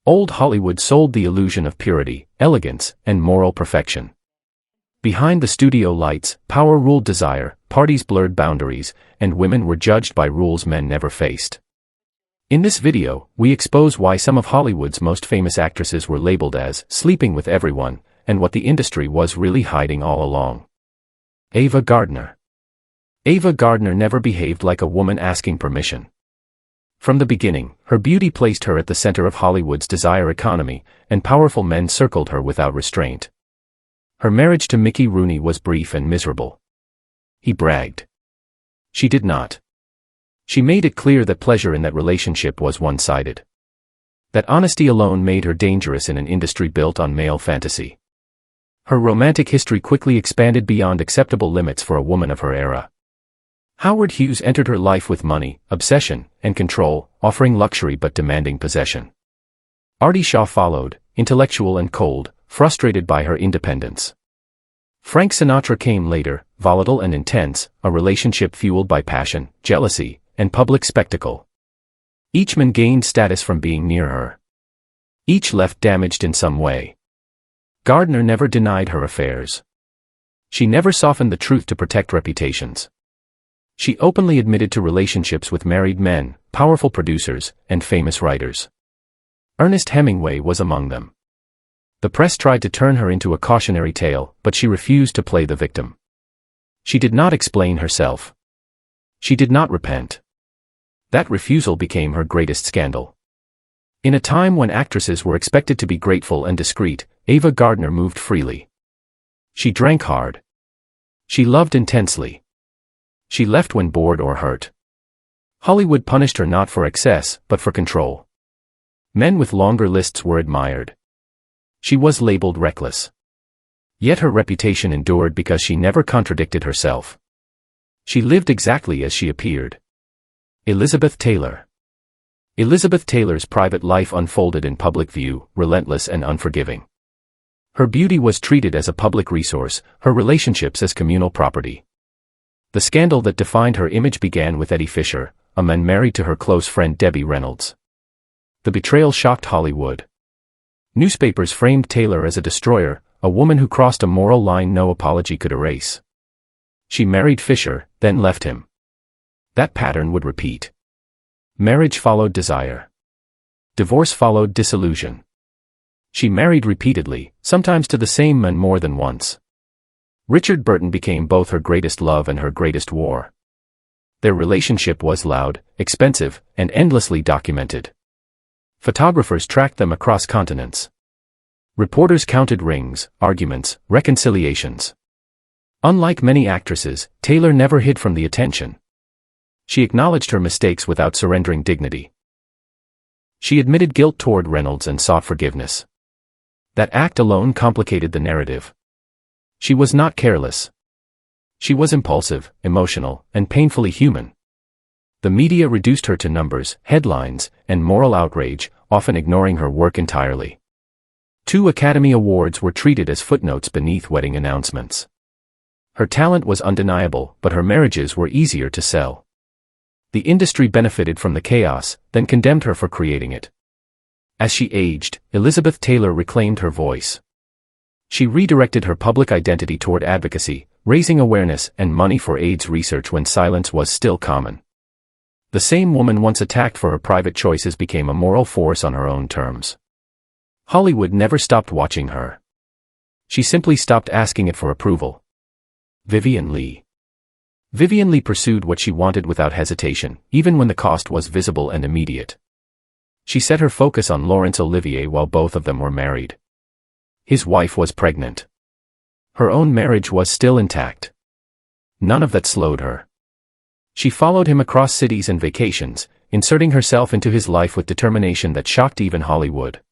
Old Hollywood sold the illusion of purity, elegance, and moral perfection. Behind the studio lights, power ruled desire, parties blurred boundaries, and women were judged by rules men never faced. In this video, we expose why some of Hollywood's most famous actresses were labeled as sleeping with everyone, and what the industry was really hiding all along. Ava Gardner. Ava Gardner never behaved like a woman asking permission. From the beginning, her beauty placed her at the center of Hollywood's desire economy, and powerful men circled her without restraint. Her marriage to Mickey Rooney was brief and miserable. He bragged. She did not. She made it clear that pleasure in that relationship was one-sided. That honesty alone made her dangerous in an industry built on male fantasy. Her romantic history quickly expanded beyond acceptable limits for a woman of her era. Howard Hughes entered her life with money, obsession, and control, offering luxury but demanding possession. Artie Shaw followed, intellectual and cold, frustrated by her independence. Frank Sinatra came later, volatile and intense, a relationship fueled by passion, jealousy, and public spectacle. Each man gained status from being near her. Each left damaged in some way. Gardner never denied her affairs. She never softened the truth to protect reputations. She openly admitted to relationships with married men, powerful producers, and famous writers. Ernest Hemingway was among them. The press tried to turn her into a cautionary tale, but she refused to play the victim. She did not explain herself. She did not repent. That refusal became her greatest scandal. In a time when actresses were expected to be grateful and discreet, Ava Gardner moved freely. She drank hard. She loved intensely. She left when bored or hurt. Hollywood punished her not for excess, but for control. Men with longer lists were admired. She was labeled reckless. Yet her reputation endured because she never contradicted herself. She lived exactly as she appeared. Elizabeth Taylor. Elizabeth Taylor's private life unfolded in public view, relentless and unforgiving. Her beauty was treated as a public resource, her relationships as communal property. The scandal that defined her image began with Eddie Fisher, a man married to her close friend Debbie Reynolds. The betrayal shocked Hollywood. Newspapers framed Taylor as a destroyer, a woman who crossed a moral line no apology could erase. She married Fisher, then left him. That pattern would repeat. Marriage followed desire. Divorce followed disillusion. She married repeatedly, sometimes to the same man more than once. Richard Burton became both her greatest love and her greatest war. Their relationship was loud, expensive, and endlessly documented. Photographers tracked them across continents. Reporters counted rings, arguments, reconciliations. Unlike many actresses, Taylor never hid from the attention. She acknowledged her mistakes without surrendering dignity. She admitted guilt toward Reynolds and sought forgiveness. That act alone complicated the narrative. She was not careless. She was impulsive, emotional, and painfully human. The media reduced her to numbers, headlines, and moral outrage, often ignoring her work entirely. 2 Academy Awards were treated as footnotes beneath wedding announcements. Her talent was undeniable, but her marriages were easier to sell. The industry benefited from the chaos, then condemned her for creating it. As she aged, Elizabeth Taylor reclaimed her voice. She redirected her public identity toward advocacy, raising awareness and money for AIDS research when silence was still common. The same woman once attacked for her private choices became a moral force on her own terms. Hollywood never stopped watching her. She simply stopped asking it for approval. Vivien Leigh. Vivien Leigh pursued what she wanted without hesitation, even when the cost was visible and immediate. She set her focus on Laurence Olivier while both of them were married. His wife was pregnant. Her own marriage was still intact. None of that slowed her. She followed him across cities and vacations, inserting herself into his life with determination that shocked even Hollywood.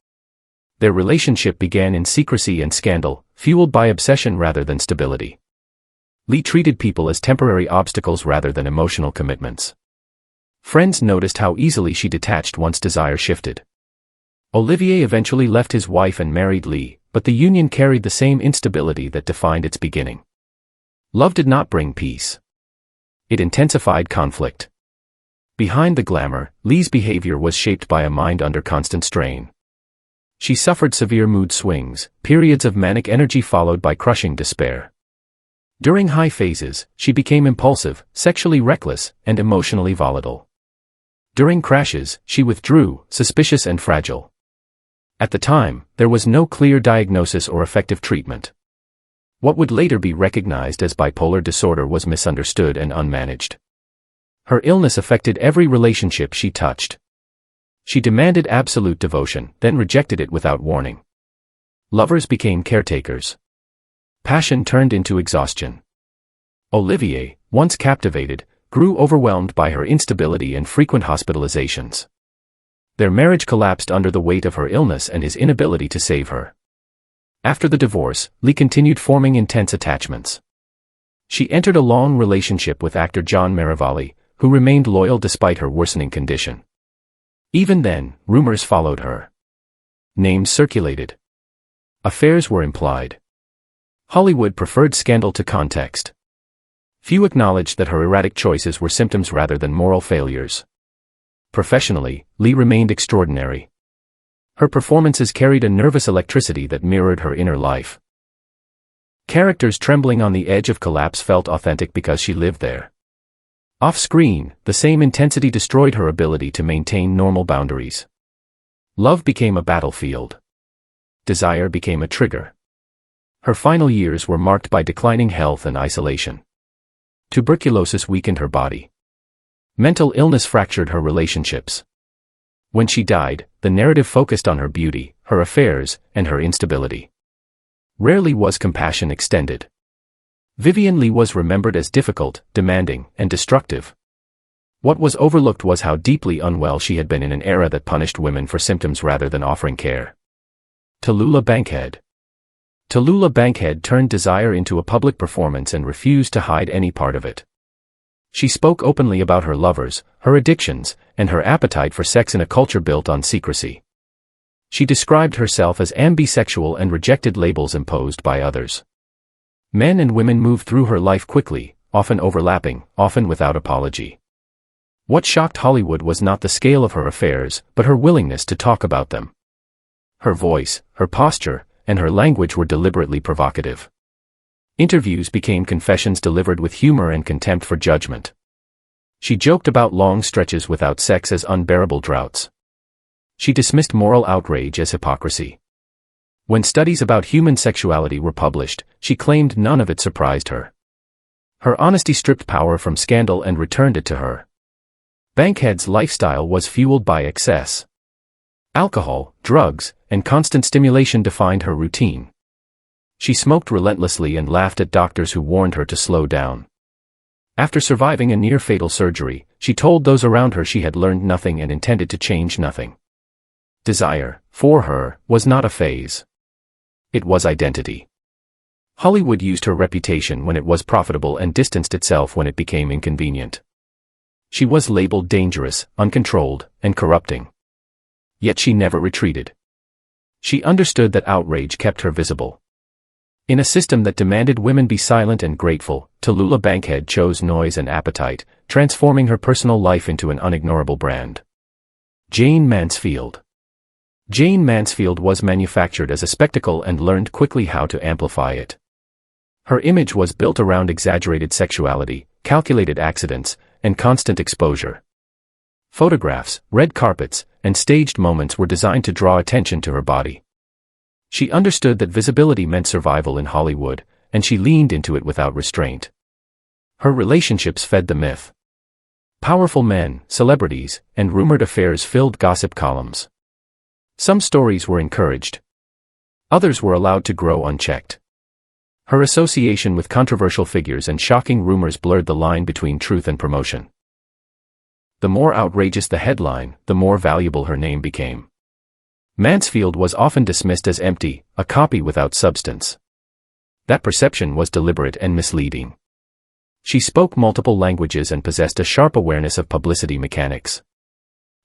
Their relationship began in secrecy and scandal, fueled by obsession rather than stability. Leigh treated people as temporary obstacles rather than emotional commitments. Friends noticed how easily she detached once desire shifted. Olivier eventually left his wife and married Leigh, but the union carried the same instability that defined its beginning. Love did not bring peace. It intensified conflict. Behind the glamour, Leigh's behavior was shaped by a mind under constant strain. She suffered severe mood swings, periods of manic energy followed by crushing despair. During high phases, she became impulsive, sexually reckless, and emotionally volatile. During crashes, she withdrew, suspicious and fragile. At the time, there was no clear diagnosis or effective treatment. What would later be recognized as bipolar disorder was misunderstood and unmanaged. Her illness affected every relationship she touched. She demanded absolute devotion, then rejected it without warning. Lovers became caretakers. Passion turned into exhaustion. Olivier, once captivated, grew overwhelmed by her instability and frequent hospitalizations. Their marriage collapsed under the weight of her illness and his inability to save her. After the divorce, Lee continued forming intense attachments. She entered a long relationship with actor John Marivalli, who remained loyal despite her worsening condition. Even then, rumors followed her. Names circulated. Affairs were implied. Hollywood preferred scandal to context. Few acknowledged that her erratic choices were symptoms rather than moral failures. Professionally, Lee remained extraordinary. Her performances carried a nervous electricity that mirrored her inner life. Characters trembling on the edge of collapse felt authentic because she lived there. Off-screen, the same intensity destroyed her ability to maintain normal boundaries. Love became a battlefield. Desire became a trigger. Her final years were marked by declining health and isolation. Tuberculosis weakened her body. Mental illness fractured her relationships. When she died, the narrative focused on her beauty, her affairs, and her instability. Rarely was compassion extended. Vivien Leigh was remembered as difficult, demanding, and destructive. What was overlooked was how deeply unwell she had been in an era that punished women for symptoms rather than offering care. Tallulah Bankhead. Tallulah Bankhead turned desire into a public performance and refused to hide any part of it. She spoke openly about her lovers, her addictions, and her appetite for sex in a culture built on secrecy. She described herself as ambisexual and rejected labels imposed by others. Men and women moved through her life quickly, often overlapping, often without apology. What shocked Hollywood was not the scale of her affairs, but her willingness to talk about them. Her voice, her posture, and her language were deliberately provocative. Interviews became confessions delivered with humor and contempt for judgment. She joked about long stretches without sex as unbearable droughts. She dismissed moral outrage as hypocrisy. When studies about human sexuality were published, she claimed none of it surprised her. Her honesty stripped power from scandal and returned it to her. Bankhead's lifestyle was fueled by excess. Alcohol, drugs, and constant stimulation defined her routine. She smoked relentlessly and laughed at doctors who warned her to slow down. After surviving a near-fatal surgery, she told those around her she had learned nothing and intended to change nothing. Desire, for her, was not a phase. It was identity. Hollywood used her reputation when it was profitable and distanced itself when it became inconvenient. She was labeled dangerous, uncontrolled, and corrupting. Yet she never retreated. She understood that outrage kept her visible. In a system that demanded women be silent and grateful, Tallulah Bankhead chose noise and appetite, transforming her personal life into an unignorable brand. Jane Mansfield. Jane Mansfield was manufactured as a spectacle and learned quickly how to amplify it. Her image was built around exaggerated sexuality, calculated accidents, and constant exposure. Photographs, red carpets, and staged moments were designed to draw attention to her body. She understood that visibility meant survival in Hollywood, and she leaned into it without restraint. Her relationships fed the myth. Powerful men, celebrities, and rumored affairs filled gossip columns. Some stories were encouraged. Others were allowed to grow unchecked. Her association with controversial figures and shocking rumors blurred the line between truth and promotion. The more outrageous the headline, the more valuable her name became. Mansfield was often dismissed as empty, a copy without substance. That perception was deliberate and misleading. She spoke multiple languages and possessed a sharp awareness of publicity mechanics.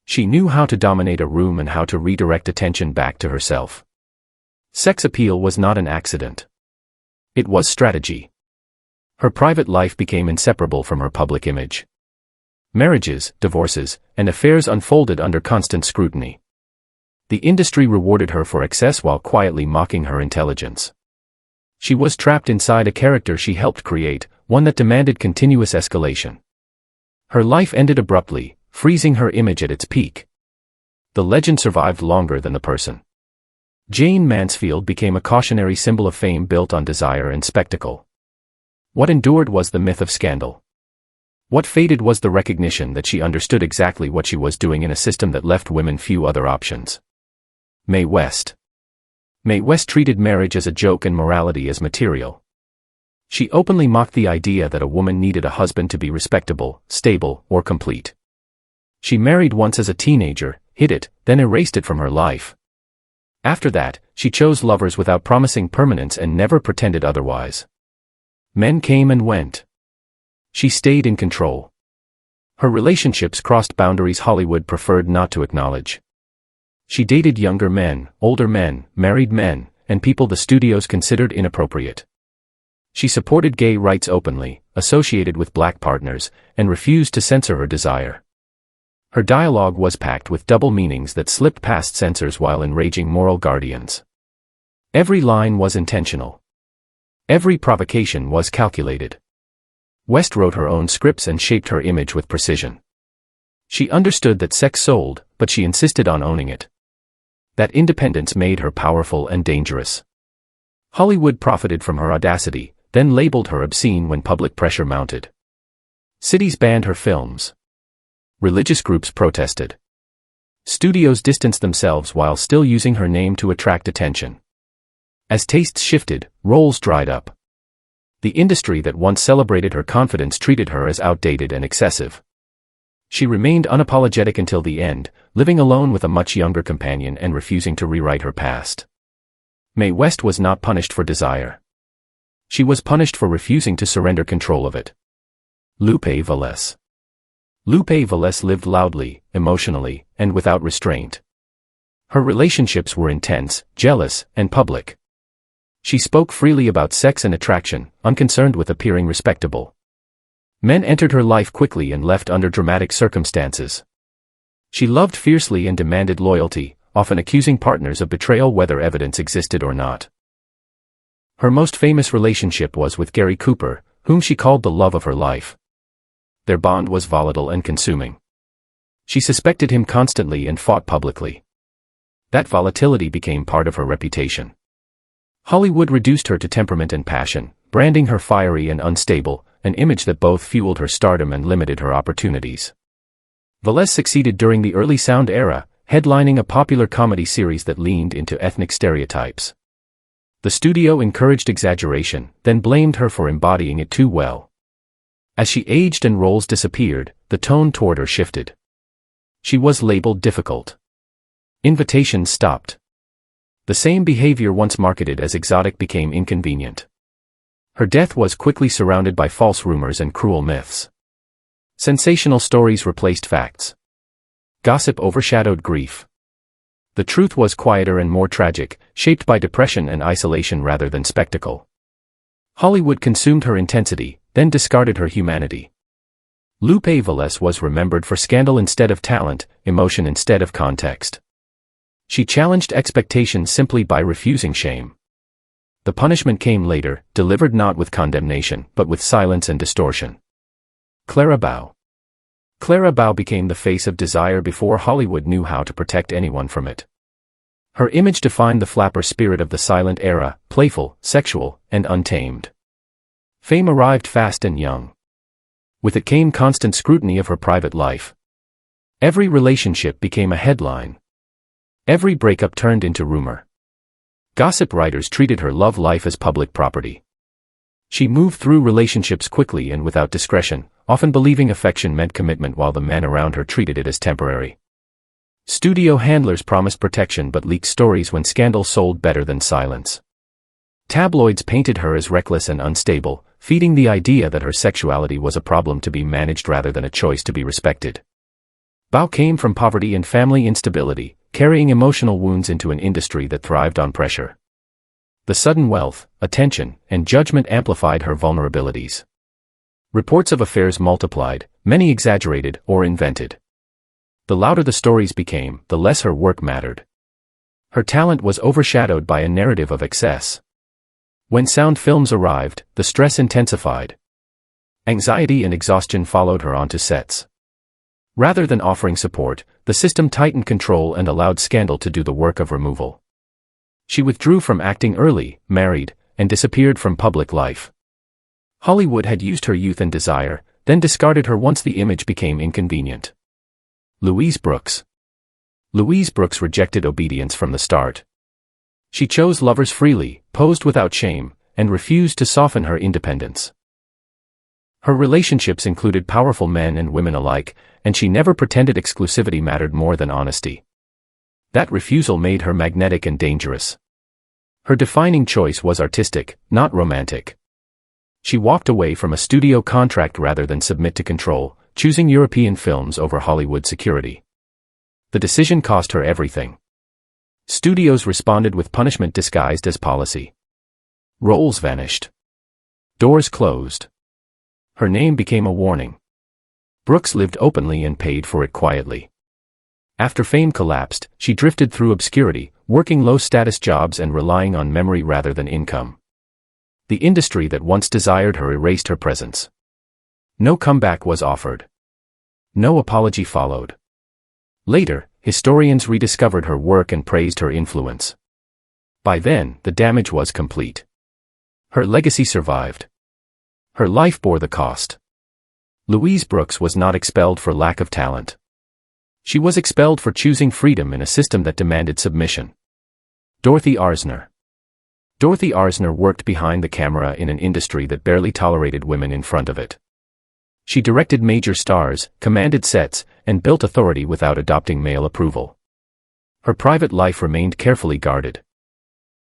She knew how to dominate a room and how to redirect attention back to herself. Sex appeal was not an accident. It was strategy. Her private life became inseparable from her public image. Marriages, divorces, and affairs unfolded under constant scrutiny. The industry rewarded her for excess while quietly mocking her intelligence. She was trapped inside a character she helped create, one that demanded continuous escalation. Her life ended abruptly, freezing her image at its peak. The legend survived longer than the person. Jane Mansfield became a cautionary symbol of fame built on desire and spectacle. What endured was the myth of scandal. What faded was the recognition that she understood exactly what she was doing in a system that left women few other options. Mae West. Mae West treated marriage as a joke and morality as material. She openly mocked the idea that a woman needed a husband to be respectable, stable, or complete. She married once as a teenager, hid it, then erased it from her life. After that, she chose lovers without promising permanence and never pretended otherwise. Men came and went. She stayed in control. Her relationships crossed boundaries Hollywood preferred not to acknowledge. She dated younger men, older men, married men, and people the studios considered inappropriate. She supported gay rights openly, associated with black partners, and refused to censor her desire. Her dialogue was packed with double meanings that slipped past censors while enraging moral guardians. Every line was intentional. Every provocation was calculated. West wrote her own scripts and shaped her image with precision. She understood that sex sold, but she insisted on owning it. That independence made her powerful and dangerous. Hollywood profited from her audacity, then labeled her obscene when public pressure mounted. Cities banned her films. Religious groups protested. Studios distanced themselves while still using her name to attract attention. As tastes shifted, roles dried up. The industry that once celebrated her confidence treated her as outdated and excessive. She remained unapologetic until the end, living alone with a much younger companion and refusing to rewrite her past. Mae West was not punished for desire. She was punished for refusing to surrender control of it. Lupe Vallés. Lupe Vallés lived loudly, emotionally, and without restraint. Her relationships were intense, jealous, and public. She spoke freely about sex and attraction, unconcerned with appearing respectable. Men entered her life quickly and left under dramatic circumstances. She loved fiercely and demanded loyalty, often accusing partners of betrayal whether evidence existed or not. Her most famous relationship was with Gary Cooper, whom she called the love of her life. Their bond was volatile and consuming. She suspected him constantly and fought publicly. That volatility became part of her reputation. Hollywood reduced her to temperament and passion, branding her fiery and unstable, an image that both fueled her stardom and limited her opportunities. Vallés succeeded during the early sound era, headlining a popular comedy series that leaned into ethnic stereotypes. The studio encouraged exaggeration, then blamed her for embodying it too well. As she aged and roles disappeared, the tone toward her shifted. She was labeled difficult. Invitations stopped. The same behavior once marketed as exotic became inconvenient. Her death was quickly surrounded by false rumors and cruel myths. Sensational stories replaced facts. Gossip overshadowed grief. The truth was quieter and more tragic, shaped by depression and isolation rather than spectacle. Hollywood consumed her intensity, then discarded her humanity. Lupe Vallés was remembered for scandal instead of talent, emotion instead of context. She challenged expectations simply by refusing shame. The punishment came later, delivered not with condemnation, but with silence and distortion. Clara Bow. Clara Bow became the face of desire before Hollywood knew how to protect anyone from it. Her image defined the flapper spirit of the silent era, playful, sexual, and untamed. Fame arrived fast and young. With it came constant scrutiny of her private life. Every relationship became a headline. Every breakup turned into rumor. Gossip writers treated her love life as public property. She moved through relationships quickly and without discretion, often believing affection meant commitment while the men around her treated it as temporary. Studio handlers promised protection but leaked stories when scandal sold better than silence. Tabloids painted her as reckless and unstable, feeding the idea that her sexuality was a problem to be managed rather than a choice to be respected. Bow came from poverty and family instability, carrying emotional wounds into an industry that thrived on pressure. The sudden wealth, attention, and judgment amplified her vulnerabilities. Reports of affairs multiplied, many exaggerated or invented. The louder the stories became, the less her work mattered. Her talent was overshadowed by a narrative of excess. When sound films arrived, the stress intensified. Anxiety and exhaustion followed her onto sets. Rather than offering support, the system tightened control and allowed scandal to do the work of removal. She withdrew from acting early, married, and disappeared from public life. Hollywood had used her youth and desire, then discarded her once the image became inconvenient. Louise Brooks. Louise Brooks rejected obedience from the start. She chose lovers freely, posed without shame, and refused to soften her independence. Her relationships included powerful men and women alike, and she never pretended exclusivity mattered more than honesty. That refusal made her magnetic and dangerous. Her defining choice was artistic, not romantic. She walked away from a studio contract rather than submit to control, choosing European films over Hollywood security. The decision cost her everything. Studios responded with punishment disguised as policy. Roles vanished. Doors closed. Her name became a warning. Brooks lived openly and paid for it quietly. After fame collapsed, she drifted through obscurity, working low-status jobs and relying on memory rather than income. The industry that once desired her erased her presence. No comeback was offered. No apology followed. Later, historians rediscovered her work and praised her influence. By then, the damage was complete. Her legacy survived. Her life bore the cost. Louise Brooks was not expelled for lack of talent. She was expelled for choosing freedom in a system that demanded submission. Dorothy Arzner. Dorothy Arzner worked behind the camera in an industry that barely tolerated women in front of it. She directed major stars, commanded sets, and built authority without adopting male approval. Her private life remained carefully guarded.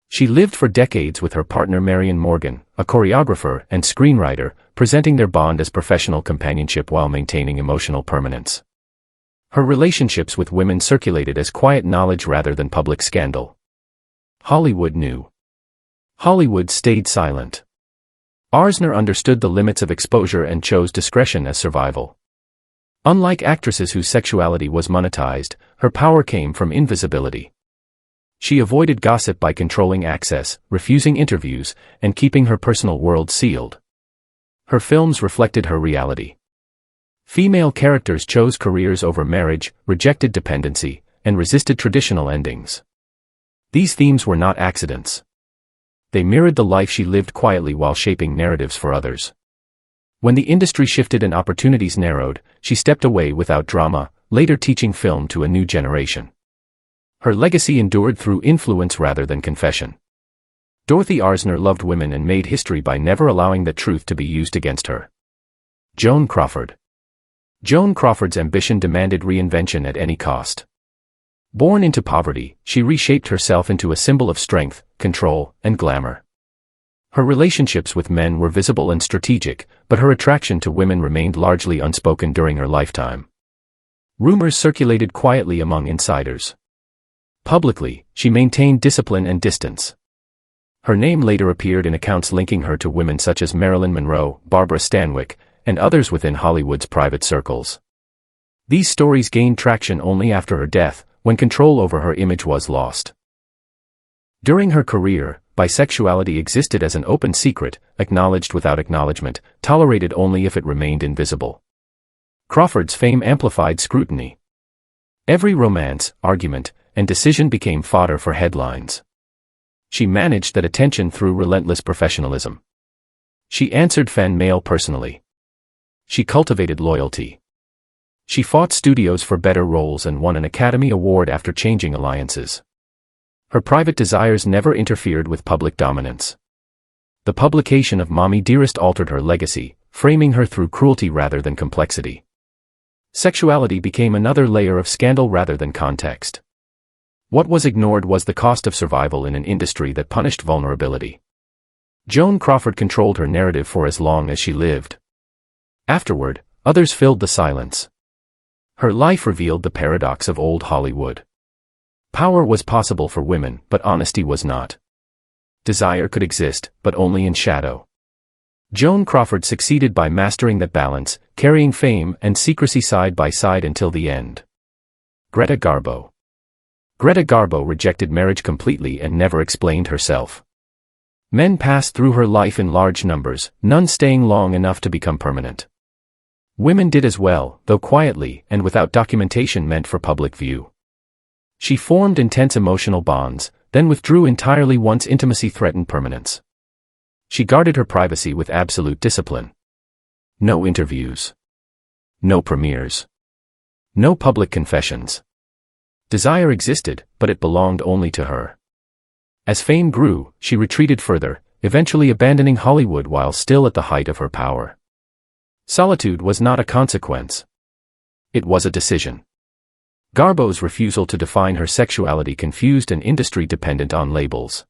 She lived for decades with her partner Marion Morgan, a choreographer and screenwriter, presenting their bond as professional companionship while maintaining emotional permanence. Her relationships with women circulated as quiet knowledge rather than public scandal. Hollywood knew. Hollywood stayed silent. Arzner understood the limits of exposure and chose discretion as survival. Unlike actresses whose sexuality was monetized, her power came from invisibility. She avoided gossip by controlling access, refusing interviews, and keeping her personal world sealed. Her films reflected her reality. Female characters chose careers over marriage, rejected dependency, and resisted traditional endings. These themes were not accidents. They mirrored the life she lived quietly while shaping narratives for others. When the industry shifted and opportunities narrowed, she stepped away without drama, later teaching film to a new generation. Her legacy endured through influence rather than confession. Dorothy Arzner loved women and made history by never allowing the truth to be used against her. Joan Crawford. Joan Crawford's ambition demanded reinvention at any cost. Born into poverty, she reshaped herself into a symbol of strength, control, and glamour. Her relationships with men were visible and strategic, but her attraction to women remained largely unspoken during her lifetime. Rumors circulated quietly among insiders. Publicly, she maintained discipline and distance. Her name later appeared in accounts linking her to women such as Marilyn Monroe, Barbara Stanwyck, and others within Hollywood's private circles. These stories gained traction only after her death, when control over her image was lost. During her career, bisexuality existed as an open secret, acknowledged without acknowledgement, tolerated only if it remained invisible. Crawford's fame amplified scrutiny. Every romance, argument, and decision became fodder for headlines. She managed that attention through relentless professionalism. She answered fan mail personally. She cultivated loyalty. She fought studios for better roles and won an Academy Award after changing alliances. Her private desires never interfered with public dominance. The publication of Mommy Dearest altered her legacy, framing her through cruelty rather than complexity. Sexuality became another layer of scandal rather than context. What was ignored was the cost of survival in an industry that punished vulnerability. Joan Crawford controlled her narrative for as long as she lived. Afterward, others filled the silence. Her life revealed the paradox of old Hollywood. Power was possible for women, but honesty was not. Desire could exist, but only in shadow. Joan Crawford succeeded by mastering that balance, carrying fame and secrecy side by side until the end. Greta Garbo. Greta Garbo rejected marriage completely and never explained herself. Men passed through her life in large numbers, none staying long enough to become permanent. Women did as well, though quietly and without documentation meant for public view. She formed intense emotional bonds, then withdrew entirely once intimacy threatened permanence. She guarded her privacy with absolute discipline. No interviews. No premieres. No public confessions. Desire existed, but it belonged only to her. As fame grew, she retreated further, eventually abandoning Hollywood while still at the height of her power. Solitude was not a consequence. It was a decision. Garbo's refusal to define her sexuality confused an industry dependent on labels.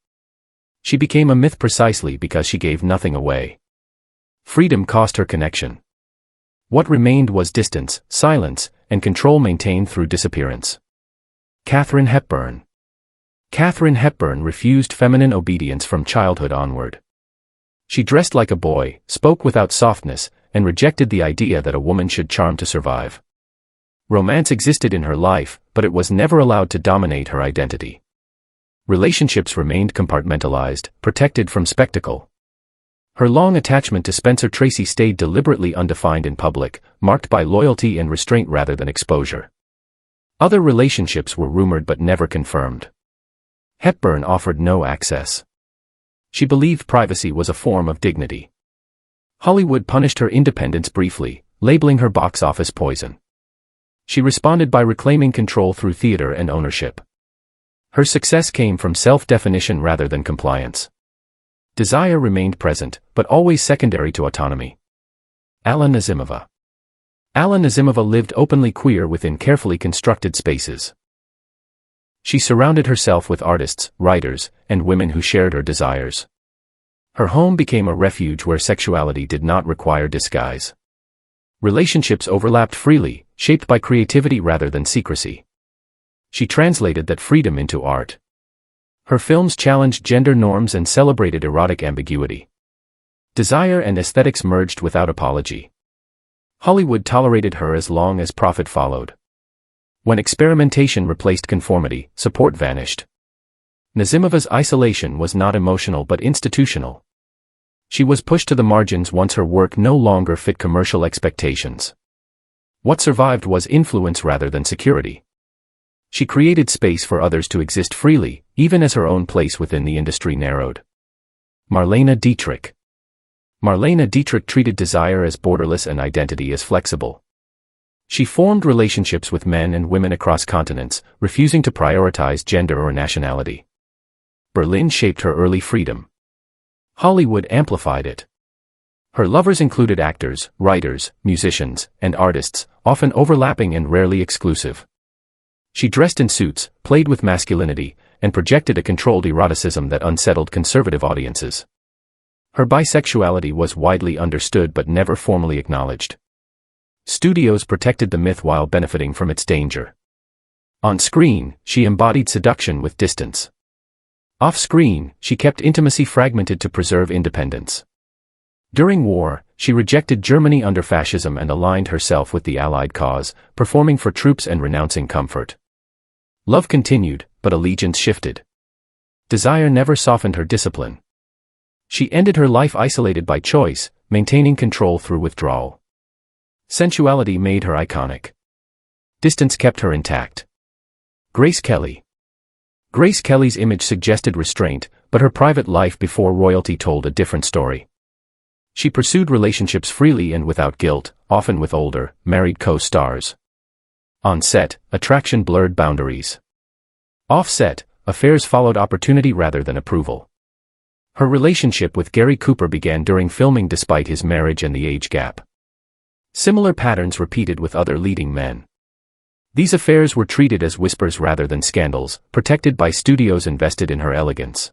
She became a myth precisely because she gave nothing away. Freedom cost her connection. What remained was distance, silence, and control maintained through disappearance. Katharine Hepburn. Katharine Hepburn refused feminine obedience from childhood onward. She dressed like a boy, spoke without softness, and rejected the idea that a woman should charm to survive. Romance existed in her life, but it was never allowed to dominate her identity. Relationships remained compartmentalized, protected from spectacle. Her long attachment to Spencer Tracy stayed deliberately undefined in public, marked by loyalty and restraint rather than exposure. Other relationships were rumored but never confirmed. Hepburn offered no access. She believed privacy was a form of dignity. Hollywood punished her independence briefly, labeling her box office poison. She responded by reclaiming control through theater and ownership. Her success came from self-definition rather than compliance. Desire remained present, but always secondary to autonomy. Alla Nazimova. Alla Nazimova lived openly queer within carefully constructed spaces. She surrounded herself with artists, writers, and women who shared her desires. Her home became a refuge where sexuality did not require disguise. Relationships overlapped freely, shaped by creativity rather than secrecy. She translated that freedom into art. Her films challenged gender norms and celebrated erotic ambiguity. Desire and aesthetics merged without apology. Hollywood tolerated her as long as profit followed. When experimentation replaced conformity, support vanished. Nazimova's isolation was not emotional but institutional. She was pushed to the margins once her work no longer fit commercial expectations. What survived was influence rather than security. She created space for others to exist freely, even as her own place within the industry narrowed. Marlene Dietrich. Marlene Dietrich treated desire as borderless and identity as flexible. She formed relationships with men and women across continents, refusing to prioritize gender or nationality. Berlin shaped her early freedom. Hollywood amplified it. Her lovers included actors, writers, musicians, and artists, often overlapping and rarely exclusive. She dressed in suits, played with masculinity, and projected a controlled eroticism that unsettled conservative audiences. Her bisexuality was widely understood but never formally acknowledged. Studios protected the myth while benefiting from its danger. On screen, she embodied seduction with distance. Off-screen, she kept intimacy fragmented to preserve independence. During war, she rejected Germany under fascism and aligned herself with the Allied cause, performing for troops and renouncing comfort. Love continued, but allegiance shifted. Desire never softened her discipline. She ended her life isolated by choice, maintaining control through withdrawal. Sensuality made her iconic. Distance kept her intact. Grace Kelly. Grace Kelly's image suggested restraint, but her private life before royalty told a different story. She pursued relationships freely and without guilt, often with older, married co-stars. On set, attraction blurred boundaries. Off-set, affairs followed opportunity rather than approval. Her relationship with Gary Cooper began during filming despite his marriage and the age gap. Similar patterns repeated with other leading men. These affairs were treated as whispers rather than scandals, protected by studios invested in her elegance.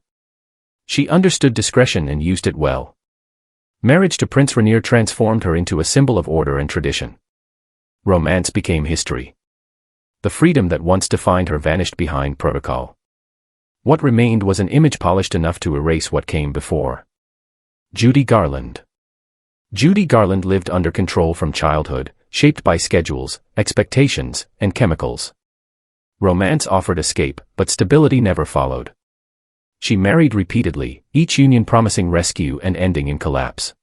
She understood discretion and used it well. Marriage to Prince Rainier transformed her into a symbol of order and tradition. Romance became history. The freedom that once defined her vanished behind protocol. What remained was an image polished enough to erase what came before. Judy Garland. Judy Garland lived under control from childhood, shaped by schedules, expectations, and chemicals. Romance offered escape, but stability never followed. She married repeatedly, each union promising rescue and ending in collapse.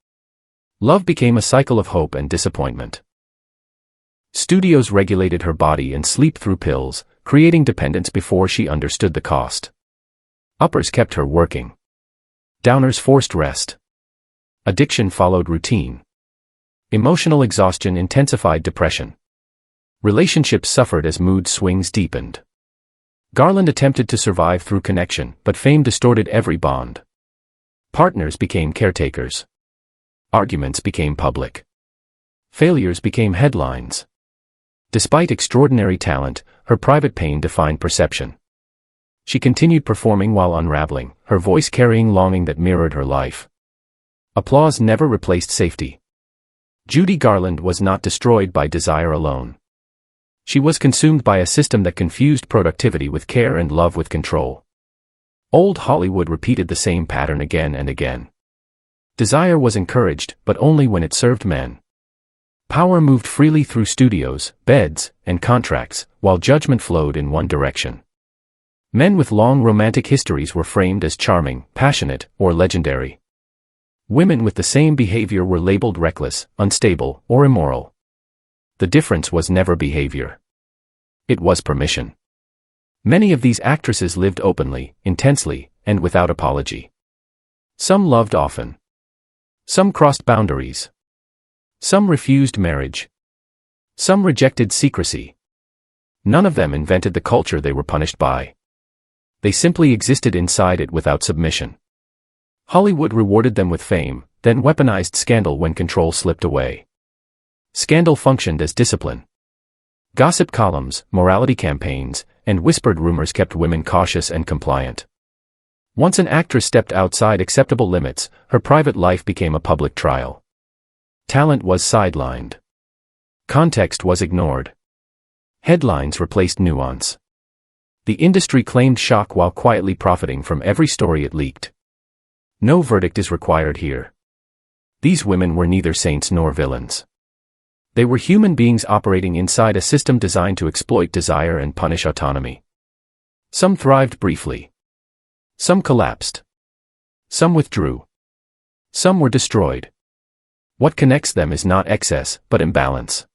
Love became a cycle of hope and disappointment. Studios regulated her body and sleep through pills, creating dependence before she understood the cost. Uppers kept her working. Downers forced rest. Addiction followed routine. Emotional exhaustion intensified depression. Relationships suffered as mood swings deepened. Garland attempted to survive through connection, but fame distorted every bond. Partners became caretakers. Arguments became public. Failures became headlines. Despite extraordinary talent, her private pain defined perception. She continued performing while unraveling, her voice carrying longing that mirrored her life. Applause never replaced safety. Judy Garland was not destroyed by desire alone. She was consumed by a system that confused productivity with care and love with control. Old Hollywood repeated the same pattern again and again. Desire was encouraged, but only when it served men. Power moved freely through studios, beds, and contracts, while judgment flowed in one direction. Men with long romantic histories were framed as charming, passionate, or legendary. Women with the same behavior were labeled reckless, unstable, or immoral. The difference was never behavior. It was permission. Many of these actresses lived openly, intensely, and without apology. Some loved often. Some crossed boundaries. Some refused marriage. Some rejected secrecy. None of them invented the culture they were punished by. They simply existed inside it without submission. Hollywood rewarded them with fame, then weaponized scandal when control slipped away. Scandal functioned as discipline. Gossip columns, morality campaigns, and whispered rumors kept women cautious and compliant. Once an actress stepped outside acceptable limits, her private life became a public trial. Talent was sidelined. Context was ignored. Headlines replaced nuance. The industry claimed shock while quietly profiting from every story it leaked. No verdict is required here. These women were neither saints nor villains. They were human beings operating inside a system designed to exploit desire and punish autonomy. Some thrived briefly. Some collapsed. Some withdrew. Some were destroyed. What connects them is not excess, but imbalance.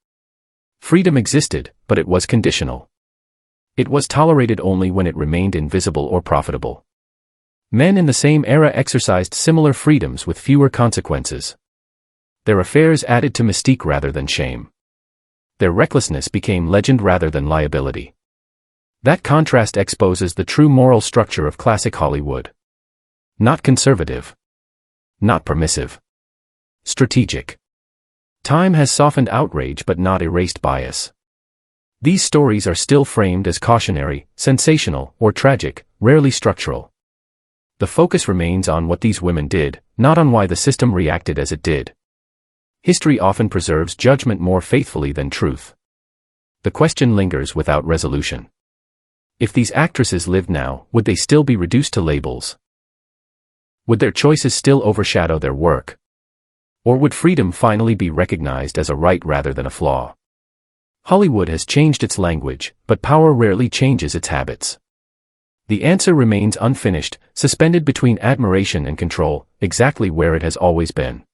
Freedom existed, but it was conditional. It was tolerated only when it remained invisible or profitable. Men in the same era exercised similar freedoms with fewer consequences. Their affairs added to mystique rather than shame. Their recklessness became legend rather than liability. That contrast exposes the true moral structure of classic Hollywood. Not conservative. Not permissive. Strategic. Time has softened outrage but not erased bias. These stories are still framed as cautionary, sensational, or tragic, rarely structural. The focus remains on what these women did, not on why the system reacted as it did. History often preserves judgment more faithfully than truth. The question lingers without resolution. If these actresses lived now, would they still be reduced to labels? Would their choices still overshadow their work? Or would freedom finally be recognized as a right rather than a flaw? Hollywood has changed its language, but power rarely changes its habits. The answer remains unfinished, suspended between admiration and control, exactly where it has always been.